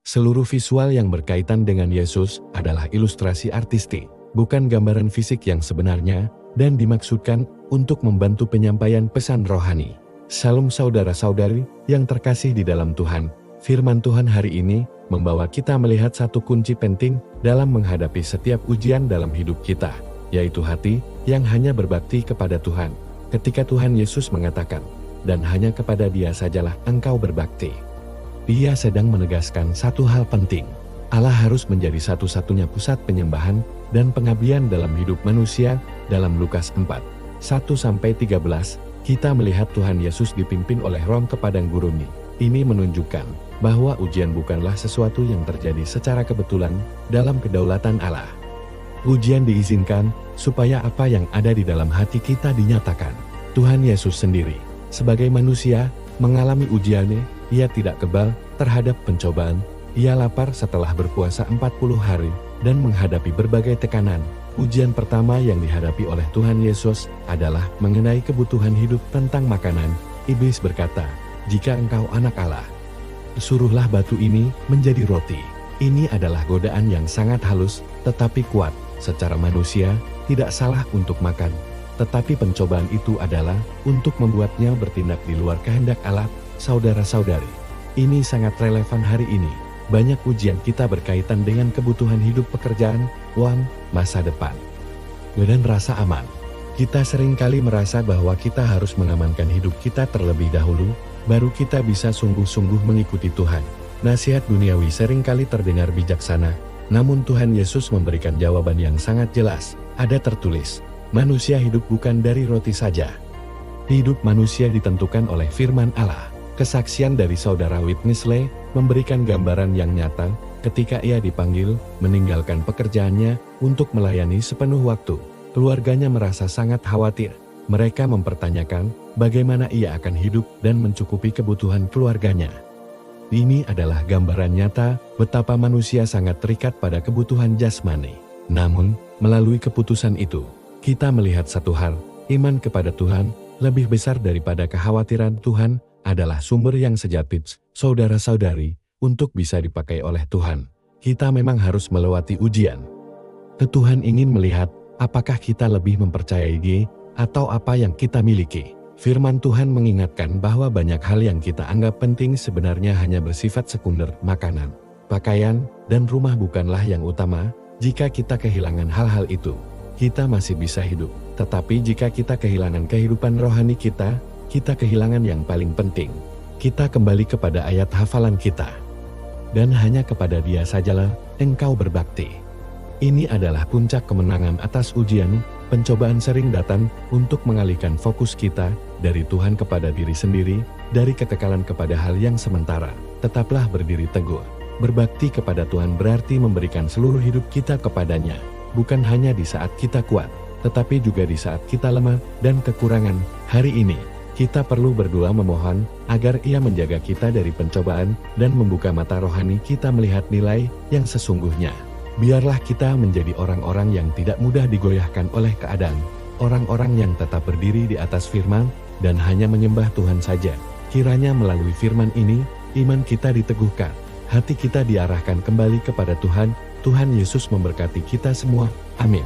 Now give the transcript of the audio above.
Seluruh visual yang berkaitan dengan Yesus adalah ilustrasi artistik, bukan gambaran fisik yang sebenarnya, dan dimaksudkan untuk membantu penyampaian pesan rohani. Shalom saudara-saudari yang terkasih di dalam Tuhan. Firman Tuhan hari ini membawa kita melihat satu kunci penting dalam menghadapi setiap ujian dalam hidup kita, yaitu hati yang hanya berbakti kepada Tuhan. Ketika Tuhan Yesus mengatakan, "Dan hanya kepada Dia sajalah engkau berbakti," Dia sedang menegaskan satu hal penting. Allah harus menjadi satu-satunya pusat penyembahan dan pengabdian dalam hidup manusia. Dalam Lukas 4:1-13, kita melihat Tuhan Yesus dipimpin oleh Roh ke padang gurun. Ini menunjukkan bahwa ujian bukanlah sesuatu yang terjadi secara kebetulan dalam kedaulatan Allah. Ujian diizinkan supaya apa yang ada di dalam hati kita dinyatakan. Tuhan Yesus sendiri, sebagai manusia, mengalami ujiannya. Ia tidak kebal terhadap pencobaan. Ia lapar setelah berpuasa 40 hari dan menghadapi berbagai tekanan. Ujian pertama yang dihadapi oleh Tuhan Yesus adalah mengenai kebutuhan hidup tentang makanan. Iblis berkata, "Jika engkau anak Allah, suruhlah batu ini menjadi roti." Ini adalah godaan yang sangat halus, tetapi kuat. Secara manusia, tidak salah untuk makan. Tetapi pencobaan itu adalah untuk membuatnya bertindak di luar kehendak Allah. Saudara-saudari, ini sangat relevan hari ini. Banyak ujian kita berkaitan dengan kebutuhan hidup, pekerjaan, uang, masa depan, dan rasa aman. Kita seringkali merasa bahwa kita harus mengamankan hidup kita terlebih dahulu, baru kita bisa sungguh-sungguh mengikuti Tuhan. Nasihat duniawi seringkali terdengar bijaksana, namun Tuhan Yesus memberikan jawaban yang sangat jelas. Ada tertulis, manusia hidup bukan dari roti saja. Hidup manusia ditentukan oleh firman Allah. Kesaksian dari saudara Witness Lee memberikan gambaran yang nyata ketika ia dipanggil meninggalkan pekerjaannya untuk melayani sepenuh waktu. Keluarganya merasa sangat khawatir. Mereka mempertanyakan bagaimana ia akan hidup dan mencukupi kebutuhan keluarganya. Ini adalah gambaran nyata betapa manusia sangat terikat pada kebutuhan jasmani. Namun, melalui keputusan itu, kita melihat satu hal, iman kepada Tuhan lebih besar daripada kekhawatiran. Tuhan adalah sumber yang sejati. Saudara-saudari, untuk bisa dipakai oleh Tuhan, kita memang harus melewati ujian. Tuhan ingin melihat apakah kita lebih mempercayai Dia atau apa yang kita miliki. Firman Tuhan mengingatkan bahwa banyak hal yang kita anggap penting sebenarnya hanya bersifat sekunder. Makanan, pakaian, dan rumah bukanlah yang utama. Jika kita kehilangan hal-hal itu, kita masih bisa hidup. Tetapi jika kita kehilangan kehidupan rohani kita kehilangan yang paling penting. Kita kembali kepada ayat hafalan kita. Dan hanya kepada Dia sajalah engkau berbakti. Ini adalah puncak kemenangan atas ujian. Pencobaan sering datang untuk mengalihkan fokus kita dari Tuhan kepada diri sendiri, dari kekekalan kepada hal yang sementara. Tetaplah berdiri teguh. Berbakti kepada Tuhan berarti memberikan seluruh hidup kita kepadanya. Bukan hanya di saat kita kuat, tetapi juga di saat kita lemah dan kekurangan. Hari ini, kita perlu berdoa memohon agar Ia menjaga kita dari pencobaan dan membuka mata rohani kita melihat nilai yang sesungguhnya. Biarlah kita menjadi orang-orang yang tidak mudah digoyahkan oleh keadaan, orang-orang yang tetap berdiri di atas firman dan hanya menyembah Tuhan saja. Kiranya melalui firman ini, iman kita diteguhkan, hati kita diarahkan kembali kepada Tuhan. Tuhan Yesus memberkati kita semua. Amin.